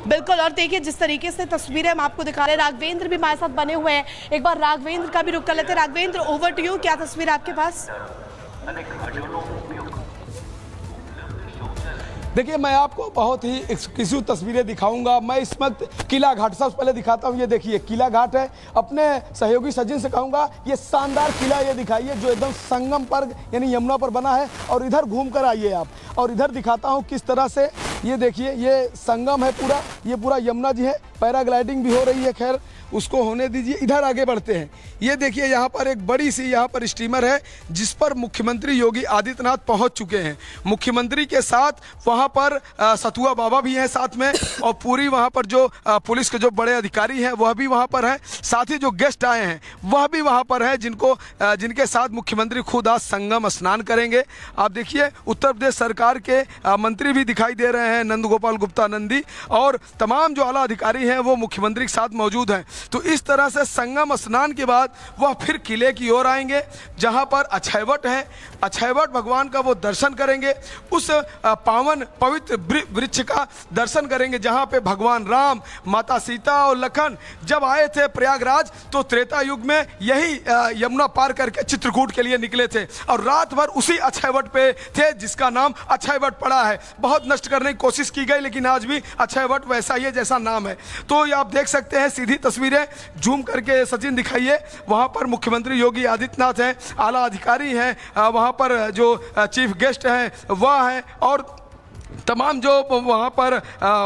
बिल्कुल, और देखिए जिस तरीके से तस्वीरें हम आपको दिखा रहे हैं, राघवेंद्र भी हमारे साथ बने हुए हैं। एक बार राघवेंद्र का भी रुख कर लेते हैं। राघवेंद्र, ओवर टू यू, क्या तस्वीर आपके पास? देखिए, मैं आपको बहुत ही एक्सक्लूसिव तस्वीरें दिखाऊंगा। मैं इस वक्त किला घाट, सबसे पहले दिखाता हूं। ये देखिए किला घाट है। अपने सहयोगी सचिन से कहूंगा ये शानदार किला ये दिखाइए जो एकदम संगम पर यानी यमुना पर बना है। और इधर घूम कर आइए आप, और इधर दिखाता हूं किस तरह से ये देखिए ये संगम है पूरा, ये पूरा यमुना जी है। पैराग्लाइडिंग भी हो रही है, खैर उसको होने दीजिए। इधर आगे बढ़ते हैं। ये देखिए यहाँ पर एक बड़ी सी यहाँ पर स्टीमर है जिस पर मुख्यमंत्री योगी आदित्यनाथ पहुँच चुके हैं। मुख्यमंत्री के साथ वहाँ पर सतुआ बाबा भी हैं साथ में, और पूरी वहाँ पर जो पुलिस के जो बड़े अधिकारी हैं वह भी वहाँ पर हैं। साथ ही जो गेस्ट आए हैं वह भी वहाँ पर हैं, जिनके साथ मुख्यमंत्री खुद आज संगम स्नान करेंगे। आप देखिए उत्तर प्रदेश सरकार के मंत्री भी दिखाई दे रहे हैं, नंद गोपाल गुप्ता नंदी, और तमाम जो आला अधिकारी हैं वो मुख्यमंत्री के साथ मौजूद हैं। तो इस तरह से संगम स्नान के बाद वह फिर किले की ओर आएंगे जहां पर अक्षयवट है। अक्षयवट भगवान का वो दर्शन करेंगे, उस पावन पवित्र वृक्ष का दर्शन करेंगे जहां पे भगवान राम, माता सीता और लखन जब आए थे प्रयागराज तो त्रेता युग में यही यमुना पार करके चित्रकूट के लिए निकले थे, और रात भर उसी अक्षयवट पे थे जिसका नाम अक्षयवट पड़ा है। बहुत नष्ट करने की कोशिश की गई लेकिन आज भी अक्षयवट वैसा ही है जैसा नाम है। तो ये आप देख सकते हैं, सीधी तस्वीरें जूम करके सचिन दिखाइए। वहां पर मुख्यमंत्री योगी आदित्यनाथ हैं, आला अधिकारी हैं, वहां पर जो चीफ गेस्ट हैं वह हैं, और तमाम जो वहाँ पर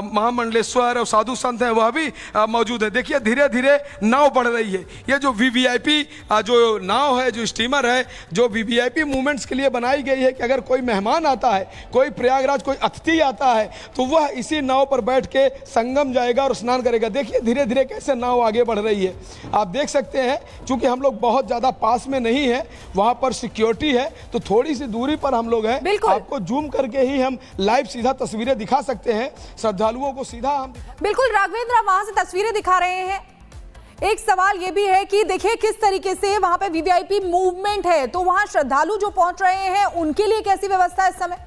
महामंडलेश्वर और साधु संत हैं वह भी मौजूद है। देखिए धीरे धीरे नाव बढ़ रही है। ये जो वीवीआईपी जो नाव है, जो स्टीमर है, जो वीवीआईपी मूवमेंट्स के लिए बनाई गई है कि अगर कोई मेहमान आता है, कोई प्रयागराज कोई अतिथि आता है तो वह इसी नाव पर बैठ के संगम जाएगा और स्नान करेगा। देखिए धीरे धीरे कैसे नाव आगे बढ़ रही है, आप देख सकते हैं। चूँकि हम लोग बहुत ज़्यादा पास में नहीं है, वहाँ पर सिक्योरिटी है, तो थोड़ी सी दूरी पर हम लोग हैं। आपको जूम करके ही हम लाइव सीधा तस्वीरें दिखा सकते हैं श्रद्धालुओं को सीधा हम। बिल्कुल राघवेंद्र, आप वहां से तस्वीरें दिखा रहे हैं। एक सवाल ये भी है कि देखिए किस तरीके से वहां पे वीवीआईपी मूवमेंट है, तो वहां श्रद्धालु जो पहुंच रहे हैं उनके लिए कैसी व्यवस्था है इस समय?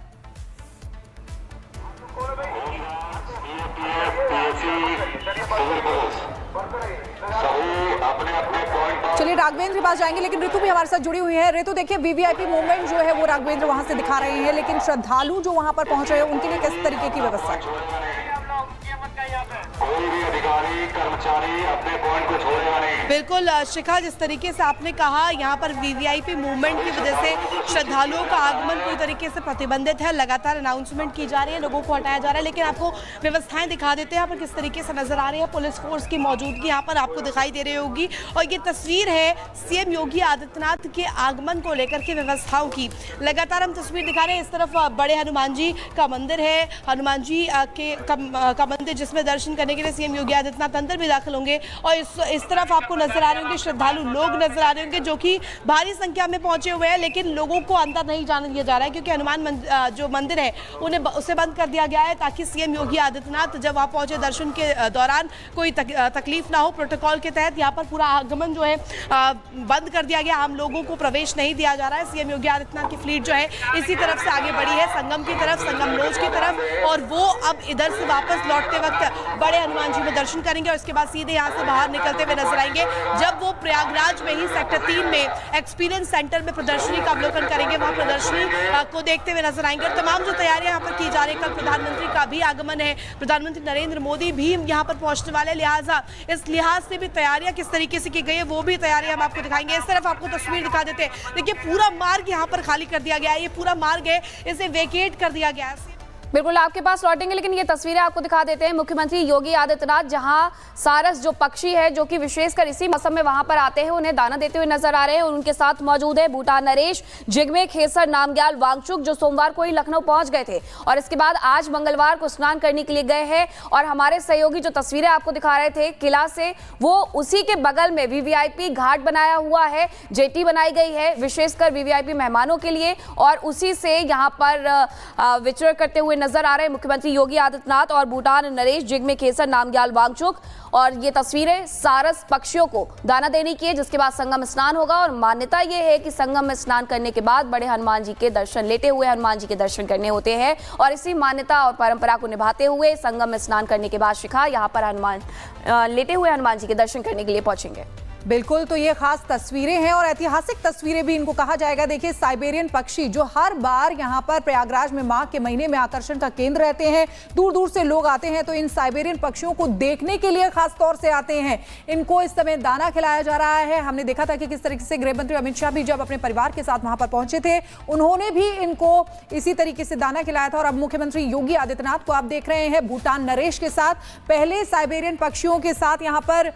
चलिए राघवेंद्र के पास जाएंगे, लेकिन ऋतु भी हमारे साथ जुड़ी हुई है। ऋतु, देखिए वीवीआईपी मूवमेंट जो है वो राघवेंद्र वहां से दिखा रहे हैं, लेकिन श्रद्धालु जो वहां पर पहुंच रहे हैं उनके लिए किस तरीके की व्यवस्था है? कोई भी अधिकारी कर्मचारी अपने पॉइंट को छोड़ेगा नहीं। बिल्कुल शिखा, जिस तरीके से आपने कहा यहाँ पर वीवीआईपी मूवमेंट की वजह से श्रद्धालुओं का आगमन पूरी तरीके से प्रतिबंधित है। लगातार अनाउंसमेंट की जा रही है, लोगों को हटाया जा रहा है, लेकिन आपको व्यवस्थाएं दिखा देते हैं यहाँ पर किस तरीके से नजर आ रही है। पुलिस फोर्स की मौजूदगी यहाँ पर आपको दिखाई दे रही होगी, और ये तस्वीर है सीएम योगी आदित्यनाथ के आगमन को लेकर के व्यवस्थाओं की। लगातार हम तस्वीर दिखा रहे हैं। इस तरफ बड़े हनुमान जी का मंदिर है, हनुमान जी का मंदिर जिसमें दर्शन करने के लिए सीएम योगी आदित्यनाथ अंदर भी दाखिल होंगे, और इस तरफ आपको नजर आ रहे होंगे श्रद्धालु लोग नजर आ रहे होंगे जो कि भारी संख्या में पहुंचे हुए हैं, लेकिन लोगों को अंदर नहीं जाने दिया जा रहा है क्योंकि हनुमान जो मंदिर है उसे बंद कर दिया गया है ताकि सीएम योगी आदित्यनाथ जब वहां पहुंचे दर्शन के दौरान कोई तकलीफ ना हो। प्रोटोकॉल के तहत यहाँ पर पूरा आगमन जो है बंद कर दिया गया, आम लोगों को प्रवेश नहीं दिया जा रहा है। सीएम योगी आदित्यनाथ की फ्लीट जो है इसी तरफ से आगे बढ़ी है, संगम की तरफ, संगम लॉज की तरफ, और वो अब इधर से वापस लौटते वक्त बड़े हनुमान जी में दर्शन करेंगे और इसके बाद सीधे यहाँ से बाहर निकलते हुए नजर आएंगे जब वो प्रयागराज में ही सेक्टर 3 में एक्सपीरियंस सेंटर में प्रदर्शनी का अवलोकन करेंगे, वहाँ प्रदर्शनी को देखते हुए नजर आएंगे। और तमाम जो तैयारियां यहाँ पर की जा रही है, कल प्रधानमंत्री का भी आगमन है, प्रधानमंत्री नरेंद्र मोदी भी यहाँ पर पहुंचने वाले, लिहाजा इस लिहाज से भी तैयारियां किस तरीके से की गई है वो भी तैयारियां हम आपको दिखाएंगे। इस तरफ आपको तस्वीर दिखा देते हैं। देखिए पूरा मार्ग यहाँ पर खाली कर दिया गया है, ये पूरा मार्ग है इसे वेकेट कर दिया गया है। बिल्कुल आपके पास लौटेंगे, लेकिन ये तस्वीरें आपको दिखा देते हैं। मुख्यमंत्री योगी आदित्यनाथ जहां सारस जो पक्षी है जो कि विशेषकर इसी मौसम में वहां पर आते हैं, उन्हें दाना देते हुए नजर आ रहे हैं, और उनके साथ मौजूद है भूटान नरेश, जिग्मे, खेसर, नामग्याल, वांगचुक, जो सोमवार को ही लखनऊ पहुंच गए थे और इसके बाद आज मंगलवार को स्नान करने के लिए गए हैं। और हमारे सहयोगी जो तस्वीरें आपको दिखा रहे थे किला से, वो उसी के बगल में वीवीआईपी घाट बनाया हुआ है, जेटी बनाई गई है विशेषकर वीवीआईपी मेहमानों के लिए, और उसी से यहाँ पर विचरण करते हुए हुए नजर आ रहे हैं मुख्यमंत्री योगी आदित्यनाथ और भूटान नरेश जिग्मे खेसर नामग्याल वांगचुक। और ये तस्वीरें सारस पक्षियों को दाना देने की है, जिसके बाद संगम स्नान होगा। और मान्यता ये है कि संगम में स्नान करने के बाद बड़े हनुमान जी के दर्शन, लेटे हुए हनुमान जी के दर्शन करने होते हैं। और इसी मान्यता और परंपरा को निभाते हुए संगम में स्नान करने के बाद शिखा यहाँ पर लेटे हुए हनुमान जी के दर्शन करने के लिए पहुंचेंगे। बिल्कुल, तो ये खास तस्वीरें हैं और ऐतिहासिक तस्वीरें भी इनको कहा जाएगा। देखिए, साइबेरियन पक्षी जो हर बार यहाँ पर प्रयागराज में माघ के महीने में आकर्षण का केंद्र रहते हैं, दूर दूर से लोग आते हैं, तो इन साइबेरियन पक्षियों को देखने के लिए खास तौर से आते हैं। इनको इस समय दाना खिलाया जा रहा है। हमने देखा था कि किस तरीके से गृह मंत्री अमित शाह भी जब अपने परिवार के साथ वहां पर पहुंचे थे, उन्होंने भी इनको इसी तरीके से दाना खिलाया था। और अब मुख्यमंत्री योगी आदित्यनाथ को आप देख रहे हैं भूटान नरेश के साथ, पहले साइबेरियन पक्षियों के साथ यहाँ पर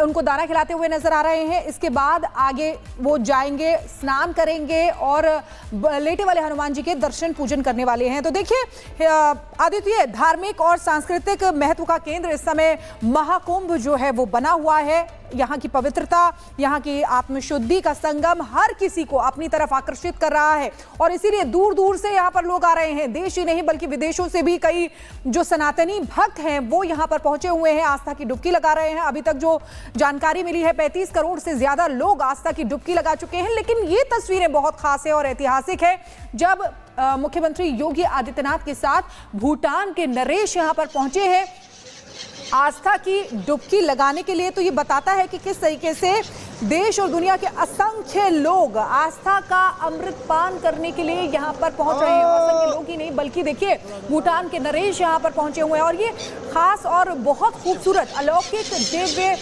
उनको दाना खिलाते हुए नजर आ रहे हैं। इसके बाद आगे वो जाएंगे, स्नान करेंगे और लेटे वाले हनुमान जी के दर्शन पूजन करने वाले हैं। तो देखिए आदित्य, धार्मिक और सांस्कृतिक महत्व का केंद्र इस समय महाकुंभ जो है वो बना हुआ है। यहाँ की पवित्रता, यहाँ की आत्मशुद्धि का संगम हर किसी को अपनी तरफ आकर्षित कर रहा है और इसीलिए दूर दूर से यहाँ पर लोग आ रहे हैं। देश ही नहीं बल्कि विदेशों से भी कई जो सनातनी भक्त हैं वो यहाँ पर पहुंचे हुए हैं, आस्था की डुबकी लगा रहे हैं। अभी तक जो जानकारी मिली है 35 करोड़ से ज्यादा लोग आस्था की डुबकी लगा चुके हैं। लेकिन ये तस्वीरें बहुत खास है और ऐतिहासिक है। जब मुख्यमंत्री योगी आदित्यनाथ के साथ भूटान के नरेश यहाँ पर पहुंचे हैं आस्था की डुबकी लगाने के लिए, तो ये बताता है कि किस तरीके से देश और दुनिया के असंख्य लोग आस्था का अमृत पान करने के लिए यहाँ पर पहुंच रहे हैं। असंख्य लोग ही नहीं बल्कि देखिए भूटान के नरेश यहाँ पर पहुंचे हुए हैं। और ये खास और बहुत खूबसूरत अलौकिक दिव्य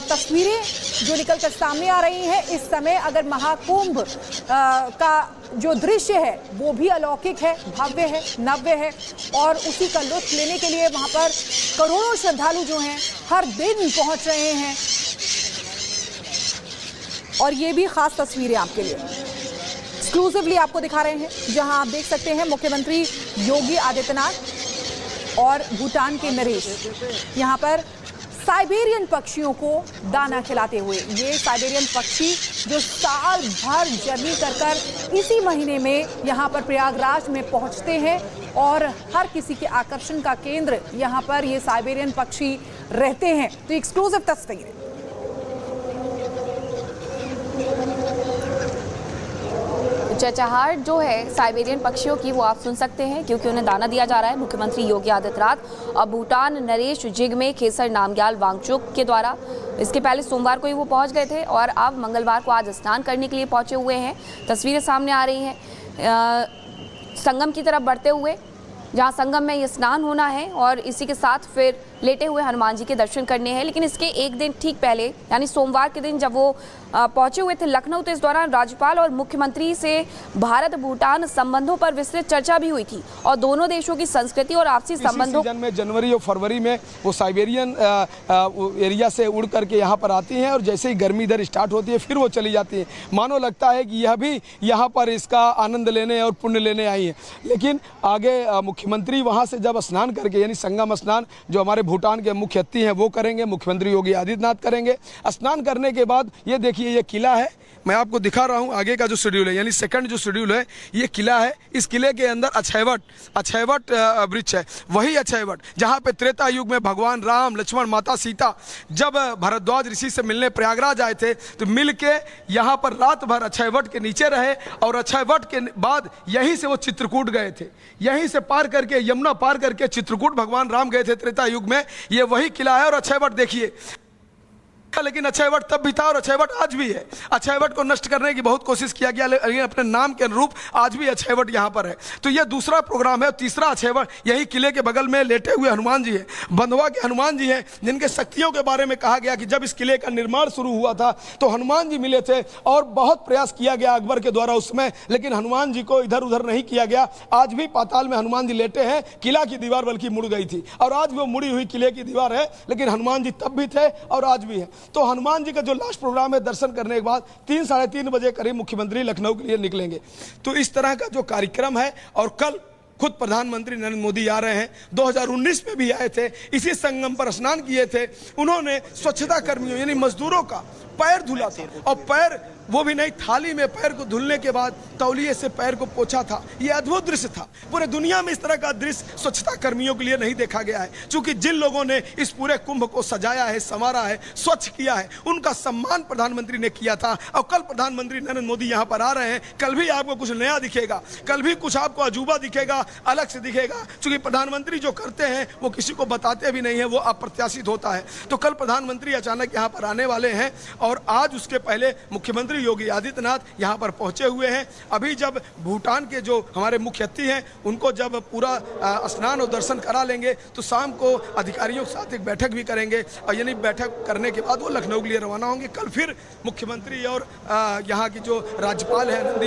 तस्वीरें जो निकलकर सामने आ रही हैं इस समय। अगर महाकुंभ का जो दृश्य है वो भी अलौकिक है, भव्य है, नव्य है और उसी का लुत्फ लेने के लिए वहां पर करोड़ों श्रद्धालु जो हैं हर दिन पहुंच रहे हैं। और ये भी खास तस्वीरें आपके लिए एक्सक्लूसिवली आपको दिखा रहे हैं, जहां आप देख सकते हैं मुख्यमंत्री योगी आदित्यनाथ और भूटान के नरेश यहां पर साइबेरियन पक्षियों को दाना खिलाते हुए। ये साइबेरियन पक्षी जो साल भर जर्नी कर इसी महीने में यहाँ पर प्रयागराज में पहुँचते हैं और हर किसी के आकर्षण का केंद्र यहाँ पर ये साइबेरियन पक्षी रहते हैं। तो एक्सक्लूसिव तस्वीरें। चहचहाहट जो है साइबेरियन पक्षियों की वो आप सुन सकते हैं क्योंकि उन्हें दाना दिया जा रहा है मुख्यमंत्री योगी आदित्यनाथ और भूटान नरेश जिग्मे खेसर नामग्याल वांगचुक के द्वारा। इसके पहले सोमवार को ही वो पहुंच गए थे और अब मंगलवार को आज स्नान करने के लिए पहुंचे हुए हैं। तस्वीरें सामने आ रही हैं संगम की तरफ बढ़ते हुए, जहां संगम में ये स्नान होना है और इसी के साथ फिर लेटे हुए हनुमान जी के दर्शन करने हैं। लेकिन इसके एक दिन ठीक पहले यानी सोमवार के दिन जब वो पहुंचे हुए थे लखनऊ, तो इस दौरान राज्यपाल और मुख्यमंत्री से भारत भूटान संबंधों पर विस्तृत चर्चा भी हुई थी और दोनों देशों की संस्कृति और आपसी संबंधों में जनवरी और फरवरी में वो साइबेरियन एरिया से उड़ करके यहाँ पर आती हैं और जैसे ही गर्मी इधर स्टार्ट होती है फिर वो चली जाती है। मानो लगता है कि यह भी यहाँ पर इसका आनंद लेने और पुण्य लेने आई है। लेकिन आगे मुख्यमंत्री वहाँ से जब स्नान करके यानी संगम स्नान जो हमारे भूटान के मुख्य अतिथि हैं वो करेंगे, मुख्यमंत्री योगी आदित्यनाथ करेंगे। स्नान करने के बाद ये देखिए ये किला है, मैं आपको दिखा रहा हूँ आगे का जो शेड्यूल है यानी सेकंड जो शेड्यूल है ये किला है। इस किले के अंदर अक्षयवट वृक्ष है, वही अक्षयवट जहाँ पे त्रेता युग में भगवान राम, लक्ष्मण, माता सीता जब भरद्वाज ऋषि से मिलने प्रयागराज आए थे तो मिल के यहाँ पर रात भर अक्षयवट के नीचे रहे और अक्षयवट के बाद यहीं से वो चित्रकूट गए थे। यहीं से पार करके यमुना पार करके चित्रकूट भगवान राम गए थे त्रेता युग में। ये वही किला है और अक्षयवट देखिए, लेकिन अक्षयवट तब भी था और अक्षयवट आज भी है। अक्षयवट को नष्ट करने की बहुत कोशिश किया गया लेकिन अपने नाम के अनुरूप आज भी अक्षयवट यहाँ पर है। तो यह दूसरा प्रोग्राम है और तीसरा अक्षयवट यही किले के बगल में लेटे हुए हनुमान जी है, बंधवा के हनुमान जी हैं, जिनके शक्तियों के बारे में कहा गया कि जब इस किले का निर्माण शुरू हुआ था तो हनुमान जी मिले थे और बहुत प्रयास किया गया अकबर के द्वारा उसमें, लेकिन हनुमान जी को इधर उधर नहीं किया गया। आज भी पाताल में हनुमान जी लेटे हैं, किला की दीवार बल्कि मुड़ गई थी और आज वो मुड़ी हुई किले की दीवार है, लेकिन हनुमान जी तब भी थे और आज भी है। तो हनुमान जी का जो लास्ट प्रोग्राम है दर्शन करने के बाद 3 साढ़े 3 बजे करीब मुख्यमंत्री लखनऊ के लिए निकलेंगे। तो इस तरह का जो कार्यक्रम है और कल खुद प्रधानमंत्री नरेंद्र मोदी आ रहे हैं, 2019 में भी आए थे, इसी संगम पर स्नान किए थे। उन्होंने स्वच्छता कर्मियों यानी मजदूरों का पैर धुला था और पैर वो भी नहीं थाली में पैर को धुलने के बाद तौलिए से पैर को पोंछा था। ये अद्भुत दृश्य था। पूरे दुनिया में इस तरह का दृश्य स्वच्छता कर्मियों के लिए नहीं देखा गया है। क्योंकि जिन लोगों ने इस पूरे कुंभ को सजाया है, संवारा है, स्वच्छ किया है, उनका सम्मान प्रधानमंत्री ने किया था। और कल प्रधानमंत्री नरेंद्र मोदी यहाँ पर आ रहे हैं। कल भी आपको कुछ नया दिखेगा, कल भी कुछ आपको अजूबा दिखेगा, अलग से दिखेगा। क्योंकि प्रधानमंत्री जो करते हैं वो किसी को बताते भी नहीं है, वो अप्रत्याशित होता है। तो कल प्रधानमंत्री अचानक यहाँ पर आने वाले हैं और आज उसके पहले मुख्यमंत्री योगी आदित्यनाथ यहाँ पर पहुंचे हुए हैं। अभी जब भूटान के जो हमारे मुख्य अतिथि हैं उनको जब पूरा स्नान और दर्शन करा लेंगे तो शाम को अधिकारियों के साथ एक बैठक भी करेंगे और यानी बैठक करने के बाद वो लखनऊ के लिए रवाना होंगे। कल फिर मुख्यमंत्री और यहाँ की जो राज्यपाल है